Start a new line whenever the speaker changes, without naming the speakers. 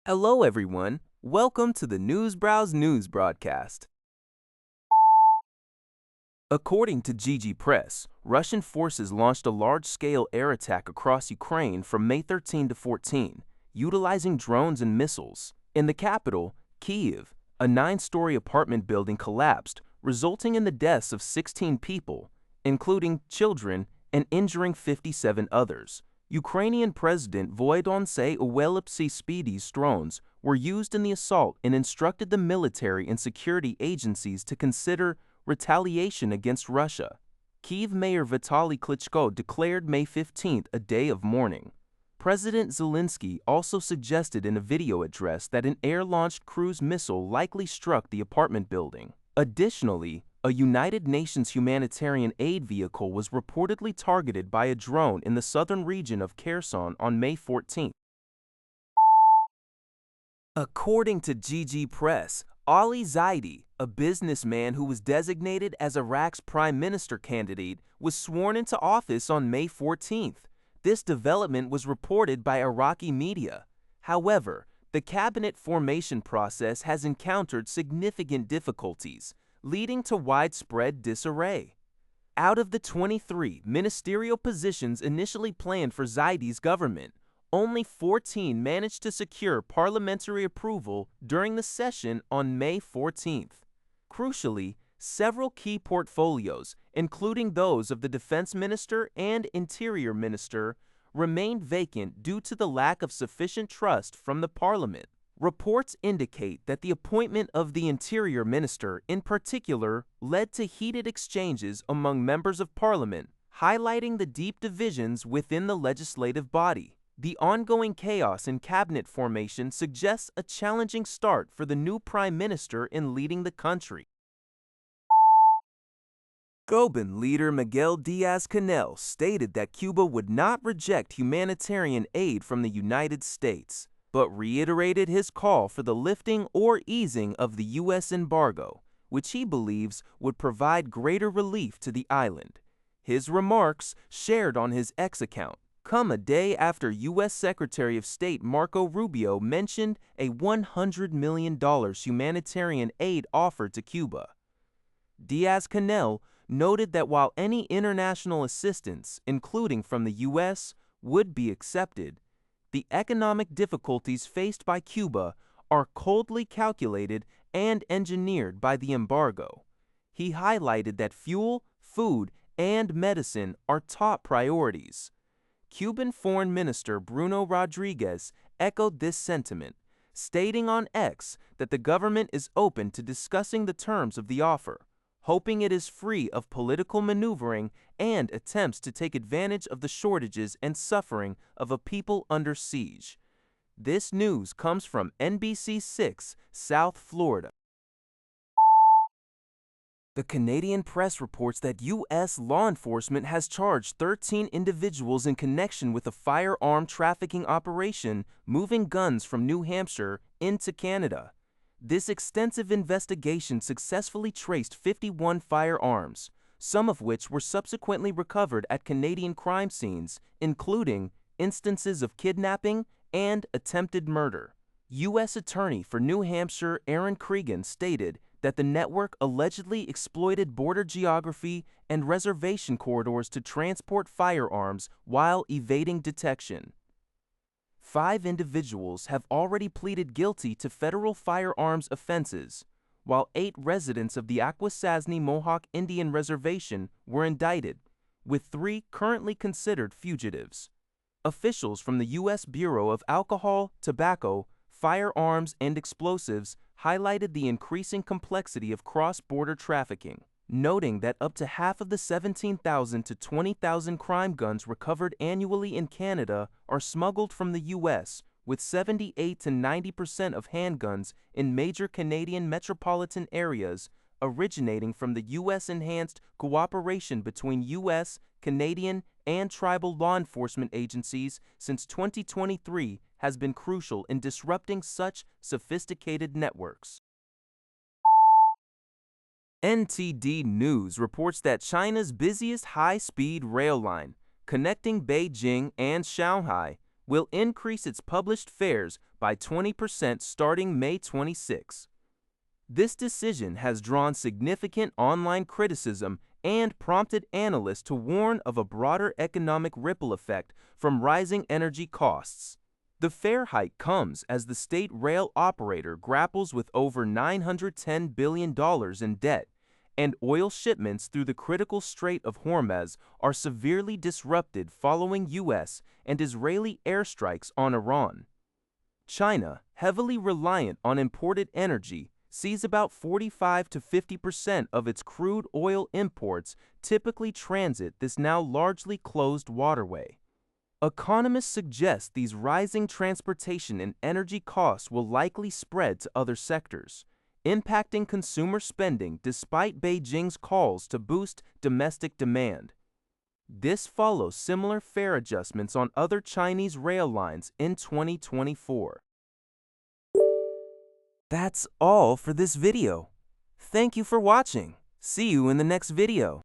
Hello, everyone. Welcome to the Newsbrowse News broadcast. According to GG Press, Russian forces launched a large-scale air attack across Ukraine from May 13 to 14, utilizing drones and missiles. In the capital, Kyiv, a 9-story apartment building collapsed, resulting in the deaths of 16 people, including children, and injuring 57 others. Ukrainian President Volodymyr Zelensky's drones were used in the assault and instructed the military and security agencies to consider retaliation against Russia. Kyiv Mayor Vitaly Klitschko declared May 15th a day of mourning. President Zelensky also suggested in a video address that an air-launched cruise missile likely struck the apartment building. Additionally, a United Nations humanitarian aid vehicle was reportedly targeted by a drone in the southern region of Kherson on May 14th. According to GG Press, Ali Zaidi, a businessman who was designated as Iraq's prime minister candidate, was sworn into office on May 14th. This development was reported by Iraqi media. However, the cabinet formation process has encountered significant difficulties, leading to widespread disarray. Out of the 23 ministerial positions initially planned for Zaidi's government, only 14 managed to secure parliamentary approval during the session on May 14th. Crucially, several key portfolios, including those of the defense minister and interior minister, remained vacant due to the lack of sufficient trust from the parliament. Reports indicate that the appointment of the interior minister in particular led to heated exchanges among members of parliament, highlighting the deep divisions within the legislative body. The ongoing chaos in cabinet formation suggests a challenging start for the new prime minister in leading the country. Cuban leader Miguel Díaz-Canel stated that Cuba would not reject humanitarian aid from the United States, but reiterated his call for the lifting or easing of the U.S. embargo, which he believes would provide greater relief to the island. His remarks, shared on his X account, come a day after U.S. Secretary of State Marco Rubio mentioned a $100 million humanitarian aid offer to Cuba. Díaz-Canel noted that while any international assistance, including from the U.S., would be accepted, the economic difficulties faced by Cuba are coldly calculated and engineered by the embargo. He highlighted that fuel, food, and medicine are top priorities. Cuban Foreign Minister Bruno Rodriguez echoed this sentiment, stating on X that the government is open to discussing the terms of the offer, hoping it is free of political maneuvering and attempts to take advantage of the shortages and suffering of a people under siege. This news comes from NBC6, South Florida. The Canadian press reports that U.S. law enforcement has charged 13 individuals in connection with a firearm trafficking operation moving guns from New Hampshire into Canada. This extensive investigation successfully traced 51 firearms, some of which were subsequently recovered at Canadian crime scenes, including instances of kidnapping and attempted murder. U.S. Attorney for New Hampshire Aaron Cregan stated that the network allegedly exploited border geography and reservation corridors to transport firearms while evading detection. 5 individuals have already pleaded guilty to federal firearms offenses, while 8 residents of the Akwesasne Mohawk Indian Reservation were indicted, with 3 currently considered fugitives. Officials from the U.S. Bureau of Alcohol, Tobacco, Firearms, and Explosives highlighted the increasing complexity of cross-border trafficking, noting that up to half of the 17,000 to 20,000 crime guns recovered annually in Canada are smuggled from the U.S., with 78 to 90% of handguns in major Canadian metropolitan areas originating from the U.S. Enhanced cooperation between U.S., Canadian, and tribal law enforcement agencies since 2023 has been crucial in disrupting such sophisticated networks. NTD News reports that China's busiest high-speed rail line, connecting Beijing and Shanghai, will increase its published fares by 20% starting May 26. This decision has drawn significant online criticism and prompted analysts to warn of a broader economic ripple effect from rising energy costs. The fare hike comes as the state rail operator grapples with over $910 billion in debt, and oil shipments through the critical Strait of Hormuz are severely disrupted following U.S. and Israeli airstrikes on Iran. China, heavily reliant on imported energy, sees about 45 to 50% of its crude oil imports typically transit this now largely closed waterway. Economists suggest these rising transportation and energy costs will likely spread to other sectors, impacting consumer spending despite Beijing's calls to boost domestic demand. This follows similar fare adjustments on other Chinese rail lines in 2024. That's all for this video. Thank you for watching. See you in the next video.